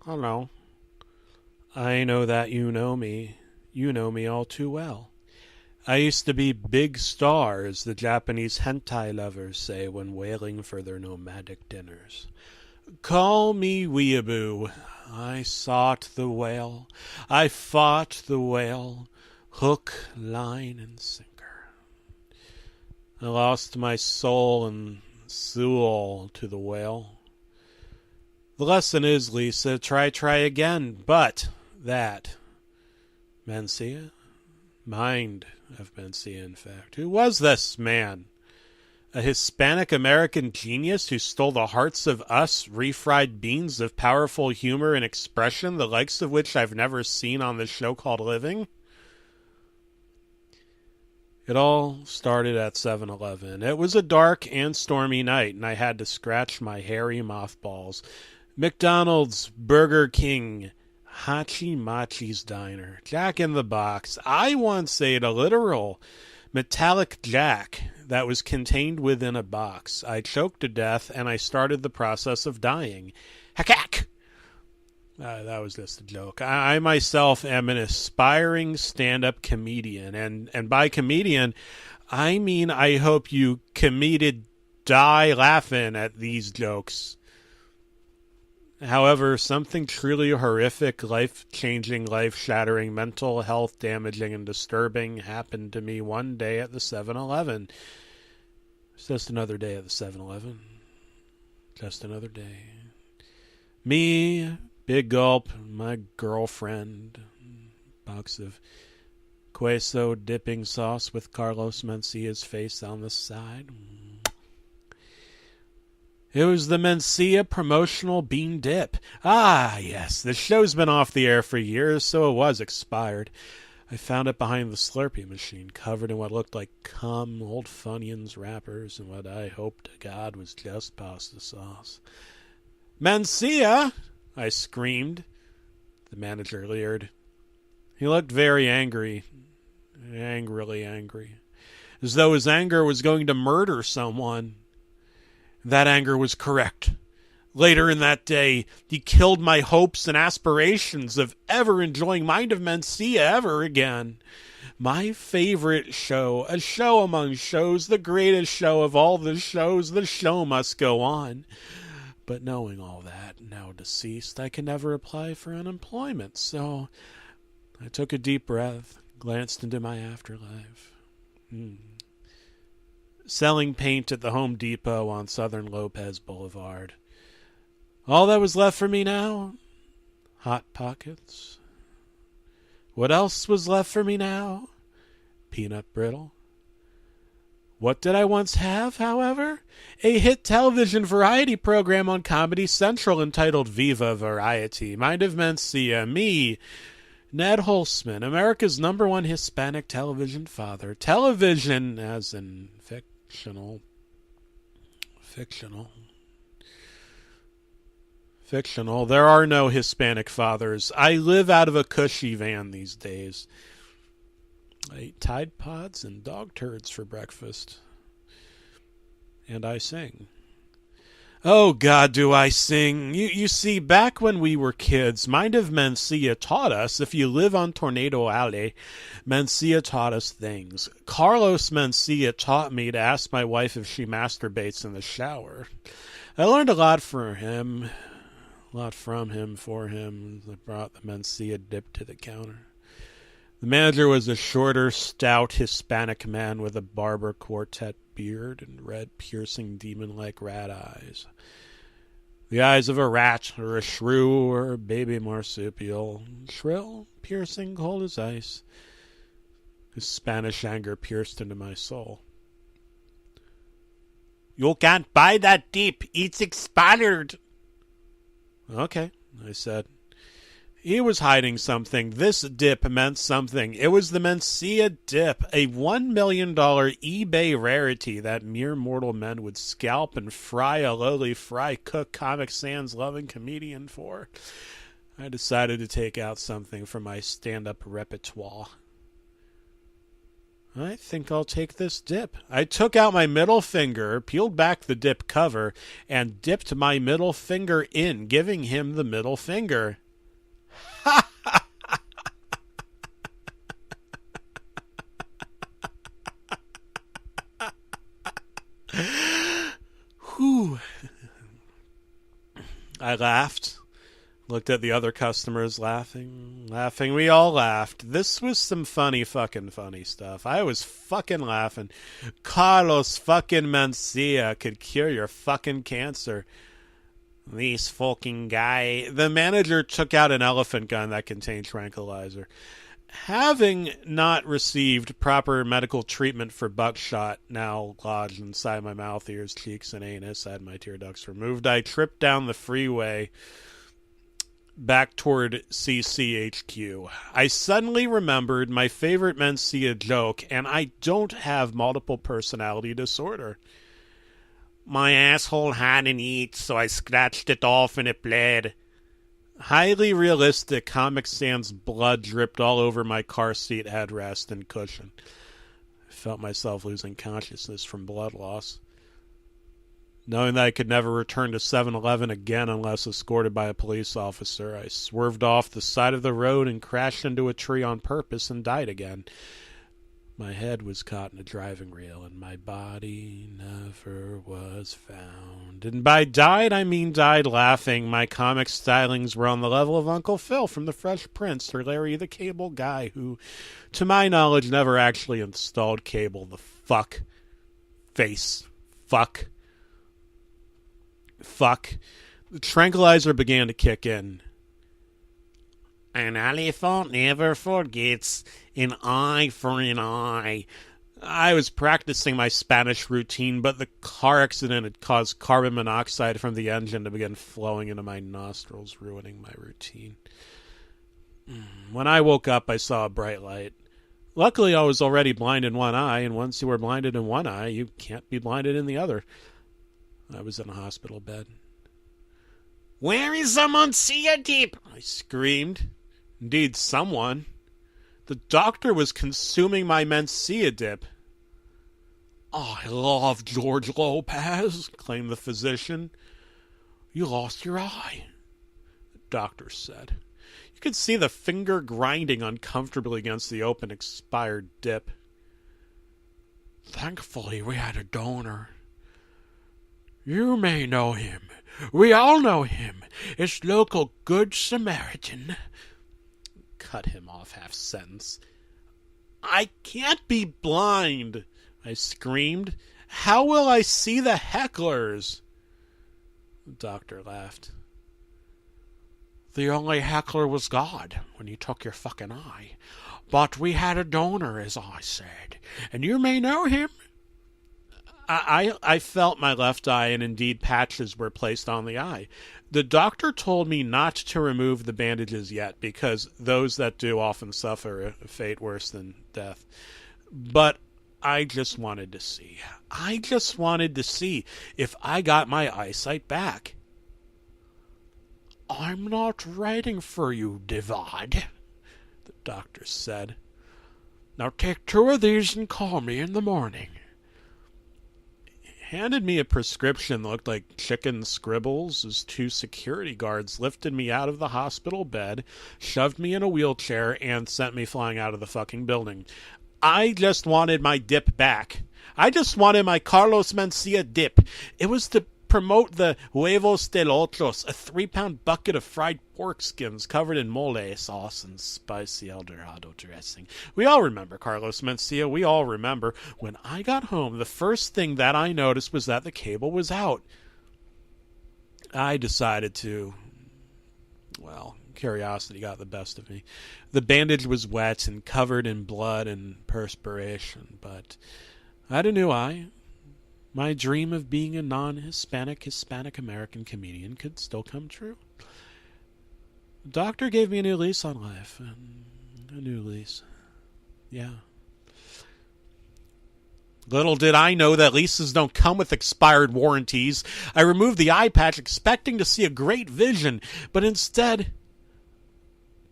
Oh no. I know that you know me. You know me all too well. I used to be Big Star, as the Japanese hentai lovers say when wailing for their nomadic dinners. Call me weeaboo. I sought the whale. I fought the whale. Hook, line, and sinker. I lost my soul and soul to the whale. The lesson is, Lisa, try again, but that, Mencia, mind of Mencia, in fact. Who was this man? A Hispanic-American genius who stole the hearts of us refried beans of powerful humor and expression, the likes of which I've never seen on this show called Living? It all started at 7-Eleven. It was a dark and stormy night, and I had to scratch my hairy mothballs. McDonald's, Burger King, Hachi Machi's Diner, Jack in the Box. I once ate a literal metallic jack that was contained within a box. I choked to death, and I started the process of dying. Hack! That was just a joke. I myself am an aspiring stand-up comedian, and by comedian, I mean I hope you comedied die laughing at these jokes. However, something truly horrific, life-changing, life-shattering, mental health damaging, and disturbing happened to me one day at the 7-Eleven. It's just another day at the 7-Eleven. Just another day. Me, big gulp, my girlfriend, box of queso dipping sauce with Carlos Mencia's face on the side. It was the Mencia promotional bean dip. Ah, yes, the show's been off the air for years, so it was expired. I found it behind the Slurpee machine, covered in what looked like cum, old Funyuns wrappers, and what I hoped to God was just pasta sauce. Mencia! I screamed. The manager leered. He looked very angry. Angrily angry. As though his anger was going to murder someone. That anger was correct. Later in that day, he killed my hopes and aspirations of ever enjoying Mind of Mencia ever again. My favorite show, a show among shows, the greatest show of all the shows, the show must go on. But knowing all that, now deceased, I can never apply for unemployment, so I took a deep breath, glanced into my afterlife. Selling paint at the Home Depot on Southern Lopez Boulevard. All that was left for me now? Hot Pockets. What else was left for me now? Peanut brittle. What did I once have, however? A hit television variety program on Comedy Central entitled Viva Variety. Mind of Mencia, me, Ned Holzman, America's #1 Hispanic television father. Television as in fictional. There are no Hispanic fathers. I live out of a cushy van these days. I eat Tide Pods and dog turds for breakfast. And I sing. Oh, God, do I sing. You see, back when we were kids, Mind of Mencia taught us, if you live on Tornado Alley, Mencia taught us things. Carlos Mencia taught me to ask my wife if she masturbates in the shower. I learned a lot from him. For him. I brought the Mencia dip to the counter. The manager was a shorter, stout Hispanic man with a barber quartet beard and red, piercing, demon-like rat eyes. The eyes of a rat, or a shrew, or a baby marsupial. Shrill, piercing, cold as ice. His Spanish anger pierced into my soul. You can't buy that dip. It's expired. Okay, I said. He was hiding something. This dip meant something. It was the Mencia dip, a $1 million eBay rarity that mere mortal men would scalp and fry a lowly fry cook Comic Sans loving comedian for. I decided to take out something from my stand-up repertoire. I think I'll take this dip. I took out my middle finger, peeled back the dip cover, and dipped my middle finger in, giving him the middle finger. Whew. I laughed. Looked at the other customers laughing. We all laughed. This was some funny stuff. I was fucking laughing. Carlos fucking Mencia could cure your fucking cancer. This fucking guy. The manager took out an elephant gun that contained tranquilizer. Having not received proper medical treatment for buckshot now lodged inside my mouth, ears, cheeks, and anus, I had my tear ducts removed. I tripped down the freeway back toward CCHQ. I suddenly remembered my favorite Mencia joke, and I don't have multiple personality disorder. My asshole hadn't eaten, so I scratched it off and it bled. Highly realistic. Comic Sans blood dripped all over my car seat headrest and cushion. I felt myself losing consciousness from blood loss. Knowing that I could never return to 7-Eleven again unless escorted by a police officer, I swerved off the side of the road and crashed into a tree on purpose and died again. My head was caught in a driving rail, and my body never was found. And by died, I mean died laughing. My comic stylings were on the level of Uncle Phil from The Fresh Prince, or Larry the Cable Guy, who, to my knowledge, never actually installed cable. The fuck. Face. Fuck. The tranquilizer began to kick in. An elephant never forgets, an eye for an eye. I was practicing my Spanish routine, but the car accident had caused carbon monoxide from the engine to begin flowing into my nostrils, ruining my routine. When I woke up, I saw a bright light. Luckily, I was already blind in one eye, and once you are blinded in one eye, you can't be blinded in the other. I was in a hospital bed. "Where is the Mencia dip?" I screamed. Indeed, someone. The doctor was consuming my Mencia dip. "I love George Lopez," claimed the physician. "You lost your eye," the doctor said. You could see the finger grinding uncomfortably against the open, expired dip. "Thankfully, we had a donor. You may know him. We all know him. It's local Good Samaritan." Cut him off half-sentence. "I can't be blind," I screamed. "How will I see the hecklers?" The doctor laughed. "The only heckler was God when he took your fucking eye. But we had a donor, as I said, and you may know him." I felt my left eye, and indeed patches were placed on the eye. The doctor told me not to remove the bandages yet, because those that do often suffer a fate worse than death. But I just wanted to see. I just wanted to see if I got my eyesight back. "I'm not writing for you, Divad," the doctor said. "Now take 2 of these and call me in the morning." Handed me a prescription that looked like chicken scribbles as 2 security guards lifted me out of the hospital bed, shoved me in a wheelchair, and sent me flying out of the fucking building. I just wanted my dip back. I just wanted my Carlos Mencia dip. It was to promote the huevos del otros, a 3-pound bucket of fried pork skins covered in mole sauce and spicy El Dorado dressing. We all remember Carlos Mencia. We all remember. When I got home, the first thing that I noticed was that the cable was out. I decided to... well, curiosity got the best of me. The bandage was wet and covered in blood and perspiration, but I had a new eye. My dream of being a non-Hispanic, Hispanic-American comedian could still come true. The doctor gave me a new lease on life. A new lease. Yeah. Little did I know that leases don't come with expired warranties. I removed the eye patch expecting to see a great vision, but instead,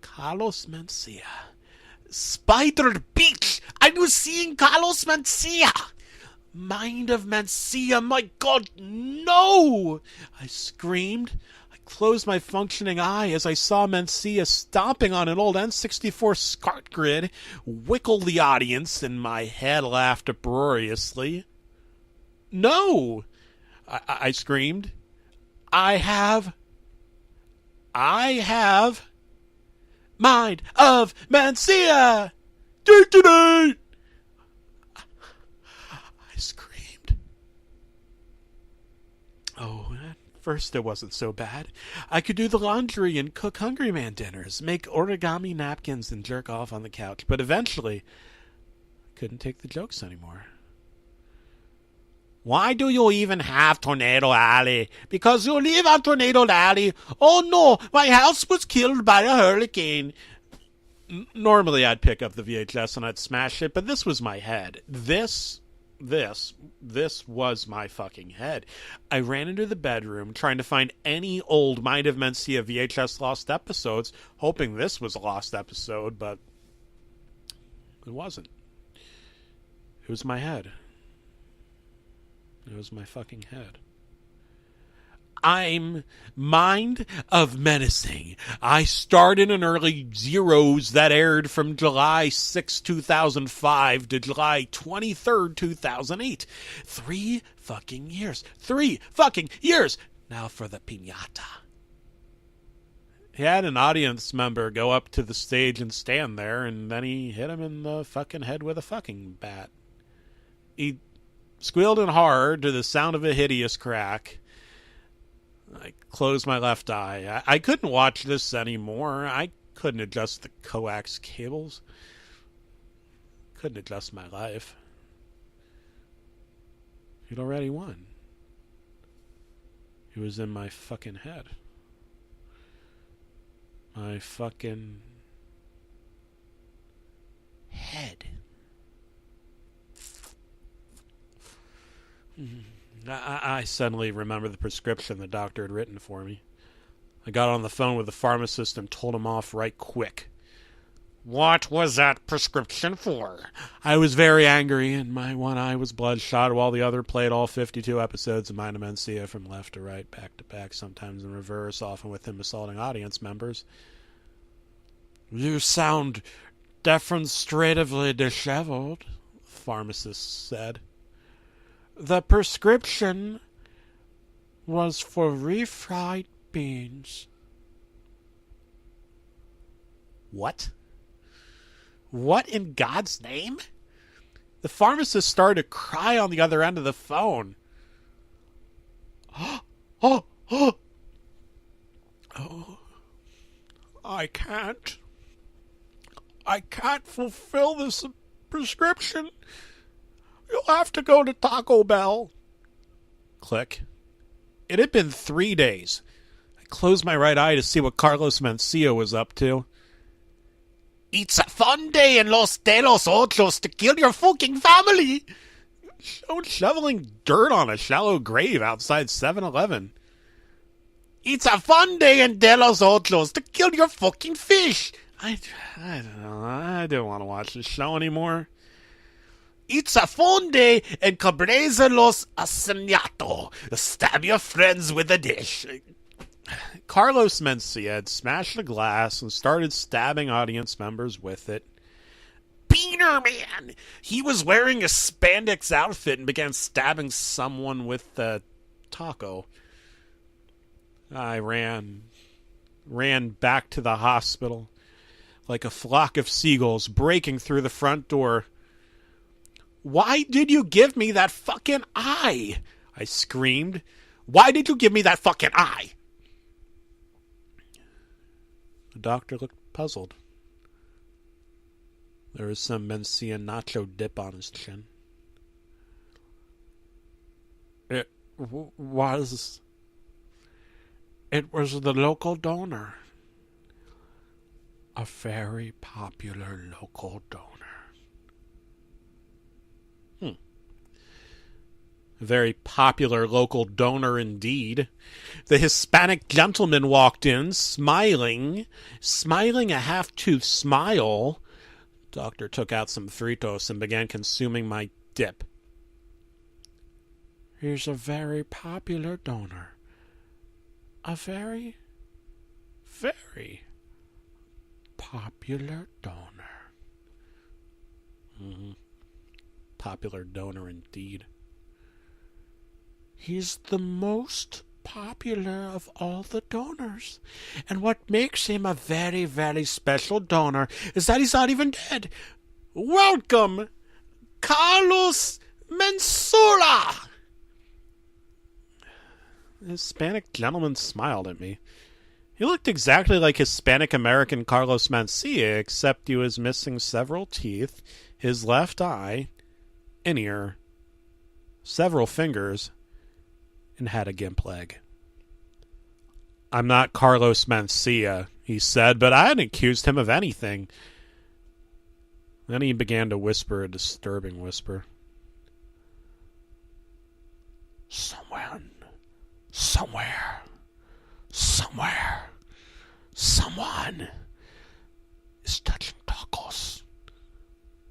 Carlos Mencia, Spider Beach! I was seeing Carlos Mencia! Mind of Mencia, my God, no! I screamed. I closed my functioning eye as I saw Mencia stomping on an old N64 SCART grid, wickle the audience, and my head laughed uproariously. No! I screamed. I have Mind of Mencia! I screamed. Oh, at first it wasn't so bad. I could do the laundry and cook Hungry Man dinners, make origami napkins and jerk off on the couch, but eventually I couldn't take the jokes anymore. Why do you even have Tornado Alley? Because you live on Tornado Alley. Oh no, my house was killed by a hurricane. Normally I'd pick up the VHS and I'd smash it, but this was my head. This was my fucking head. I ran into the bedroom trying to find any old Mind of Mencia VHS lost episodes, hoping this was a lost episode, but it wasn't. It was my head. It was my fucking head. I'm Mind of Menacing. I starred in an early Zeros that aired from July 6, 2005 to July 23rd, 2008. 3 fucking years. 3 fucking years. Now for the piñata. He had an audience member go up to the stage and stand there, and then he hit him in the fucking head with a fucking bat. He squealed in horror to the sound of a hideous crack. I closed my left eye. I couldn't watch this anymore. I couldn't adjust the coax cables. Couldn't adjust my life. He'd already won. He was in my fucking head. My fucking head. I suddenly remembered the prescription the doctor had written for me. I got on the phone with the pharmacist and told him off right quick. What was that prescription for? I was very angry, and my one eye was bloodshot while the other played all 52 episodes of Mind of Mencia from left to right, back to back, sometimes in reverse, often with him assaulting audience members. You sound demonstratively disheveled, the pharmacist said. The prescription was for refried beans. What? What in God's name? The pharmacist started to cry on the other end of the phone. Oh, I can't fulfill this prescription. You'll have to go to Taco Bell. Click. It had been 3 days. I closed my right eye to see what Carlos Mencia was up to. It's a fun day in Los de los Otros to kill your fucking family. Shoveling dirt on a shallow grave outside 7-Eleven. It's a fun day in De Los Otros to kill your fucking fish. I don't know. I don't want to watch this show anymore. It's a fun day in Cabreza Los Asesinato. Stab your friends with a dish. Carlos Mencia had smashed a glass and started stabbing audience members with it. Beaner Man! He was wearing a spandex outfit and began stabbing someone with a taco. I ran back to the hospital like a flock of seagulls breaking through the front door. Why did you give me that fucking eye? I screamed. Why did you give me that fucking eye? The doctor looked puzzled. There was some Mencia nacho dip on his chin. It was the local donor. A very popular local donor. A very popular local donor indeed. The Hispanic gentleman walked in, smiling a half-toothed smile, Doctor took out some Fritos and began consuming my dip. He's a very popular donor. A very, very popular donor. Popular donor indeed. He's the most popular of all the donors. And what makes him a very, very special donor is that he's not even dead. Welcome, Carlos Mencia! The Hispanic gentleman smiled at me. He looked exactly like Hispanic-American Carlos Mencia, except he was missing several teeth, his left eye, an ear, several fingers, and had a gimp leg. I'm not Carlos Mencia, he said, but I hadn't accused him of anything. Then he began to whisper a disturbing whisper. Someone is touching tacos.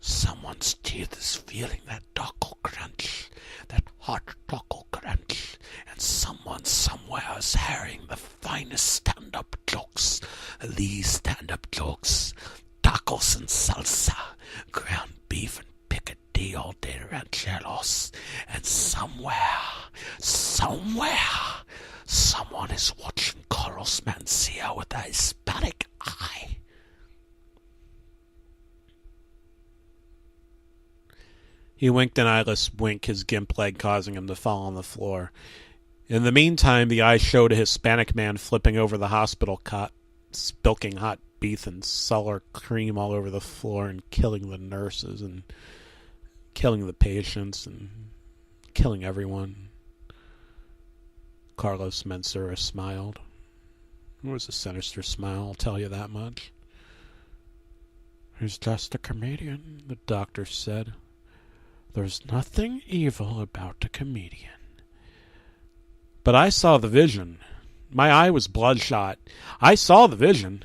Someone's teeth is feeling that taco crunch, that hot taco crunch, and someone somewhere is hearing the finest stand-up jokes. These stand-up jokes, tacos and salsa, ground beef and picadillo de rancheros, and somewhere, someone is watching Carlos Mencia with a Hispanic eye. He winked an eyeless wink, his gimp leg causing him to fall on the floor. In the meantime, the eye showed a Hispanic man flipping over the hospital cot, spilking hot beef and sour cream all over the floor and killing the nurses and killing the patients and killing everyone. Carlos Mencia smiled. It was a sinister smile, I'll tell you that much. He's just a comedian, the doctor said. There's nothing evil about a comedian. But I saw the vision. My eye was bloodshot. I saw the vision.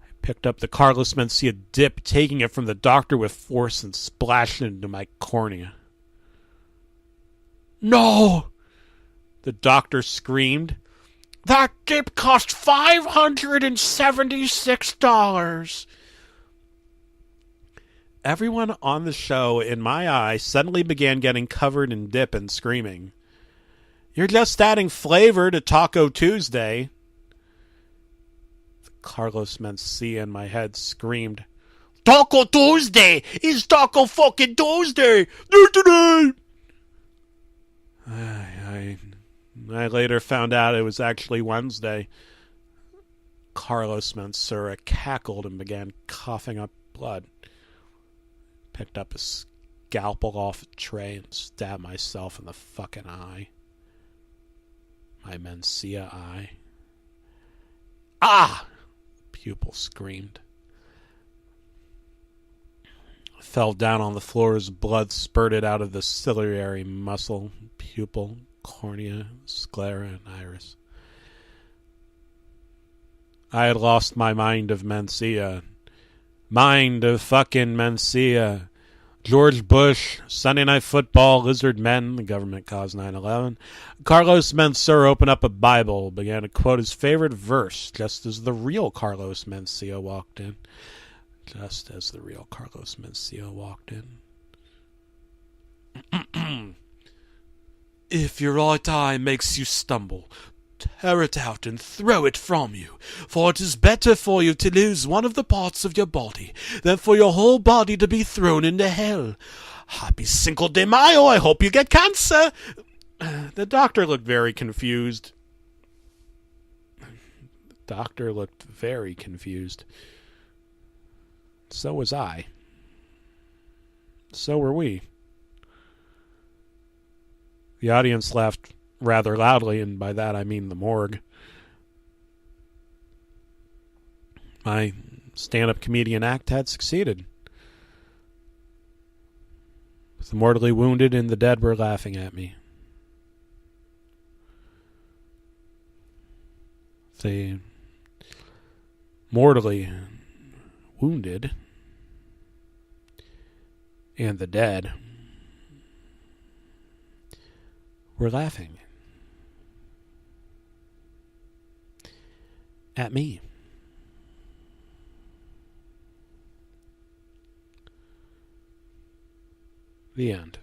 I picked up the Carlos Mencia dip, taking it from the doctor with force and splashed it into my cornea. No! The doctor screamed. That dip cost $576. Everyone on the show, in my eye, suddenly began getting covered in dip and screaming. You're just adding flavor to Taco Tuesday. Carlos Mencia in my head screamed, Taco Tuesday! It's Taco fucking Tuesday! I later found out it was actually Wednesday. Carlos Mencia cackled and began coughing up blood. Picked up a scalpel off a tray and stabbed myself in the fucking eye. My Mencia eye. Ah! The pupil screamed. I fell down on the floor as blood spurted out of the ciliary muscle, pupil, cornea, sclera, and iris. I had lost my mind of Mencia. Mind of fucking Mencia. George Bush, Sunday Night Football, Lizard Men, the government caused 9/11. Carlos Mencia opened up a Bible, began to quote his favorite verse, just as the real Carlos Mencia walked in. Just as the real Carlos Mencia walked in. If your right eye makes you stumble, tear it out and throw it from you, for it is better for you to lose one of the parts of your body than for your whole body to be thrown into hell. Happy Cinco de Mayo, I hope you get cancer. The doctor looked very confused. So was I. So were we. The audience laughed rather loudly, and by that I mean the morgue. My stand-up comedian act had succeeded. The mortally wounded and the dead were laughing at me. The mortally wounded And the dead were laughing at me. The end.